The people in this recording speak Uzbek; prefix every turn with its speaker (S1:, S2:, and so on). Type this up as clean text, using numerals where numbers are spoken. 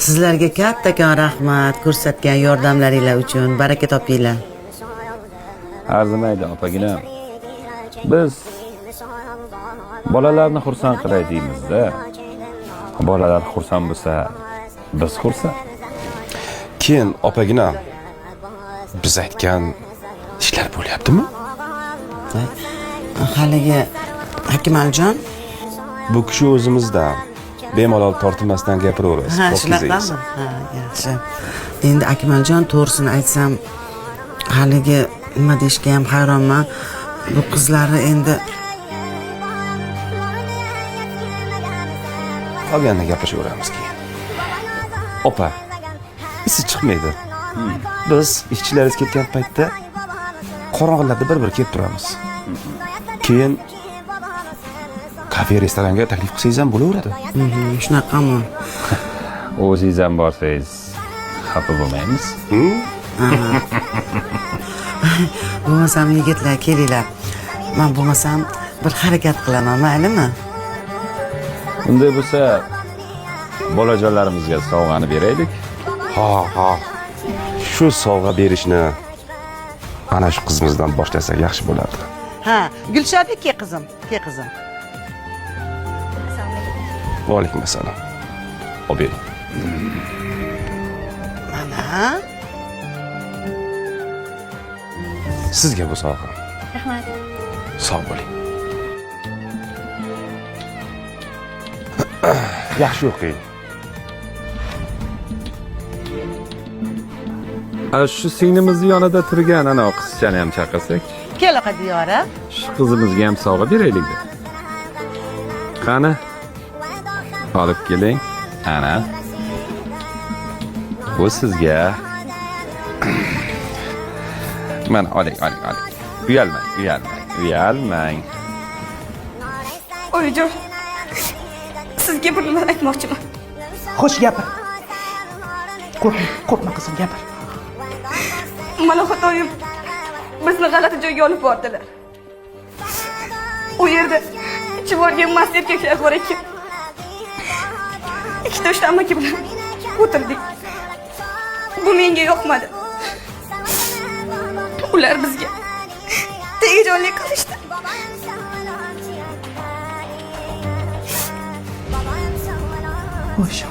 S1: Sizlarga kattakon rahmat ko'rsatgan yordamlaringlar uchun. Baraka topinglar.
S2: Arzimaydi opagina. Biz bolalarni xursand qilay deymiz-da. Bolalar xursand bo'lsa, biz xursand.
S3: Keyin opagina biz aytgan ishlar bo'lyaptimi?
S1: Haligi Akmaljon.
S3: Bu kishi o'zimizdan bemalol tortinmasdan gapiraverasiz.
S1: Ha, shunaqami? Ha, yaxshi. Endi Akmaljon to'g'risini aytsam, haligi nima deyishga ham hayronman. Bu qizlarni endi
S3: qolganini gaplashaveramiz keyin. Opa, isi chiqmaydi. Biz ishchilaringiz ketgan paytda qorong'ilarda bir-bir kelib turamiz. Keyin kafe restoranga taklif qilsangiz ham bo'laveradi.
S1: shunaqami?
S2: O'zingiz ham borsangiz xafa bo'lmaymiz.
S1: Bo'lmasam yigitlar kelinglar. Men bo'lmasam bir harakat qilaman, maylimi?
S2: Unday bo'lsa, bolajonlarimizga sovg'ani beraylik.
S3: Ha. Shu sovg'a berishni ana shu qizimizdan boshlasak yaxshi bo'lardi.
S1: Ha, Gulshoda ke qizim, ke qizim.
S3: Va alaykum assalom. Obel.
S1: Mana.
S3: Sizga bu sovg'a.
S4: Rahmat.
S3: Sog' bo'ling. Yaxshi o'qing.
S2: Shu singlimizni yonida turgan ana qizchani ham chaqirsak,
S1: Kel oqa Diyora.
S2: shu qizimizga ham sovg'a beraylik. Qani? Olib keling. Ana. Bu sizga. Mana oling. Uyalmang.
S4: Oyijon, sizga bir nima aytmoqchiman.
S5: Xo'sh, gapir. Qo'rqma qizim, gapir.
S4: Malohat oyim bizni g'alati joyga olib bordilar. U yerda ichib olgan mast erkaklar bor ekan. Ikkita uchta amaki bilan o'tirdik. Bu menga yoqmadi. Ular bizga tegajonlik qilishdi.
S5: Xo'sh.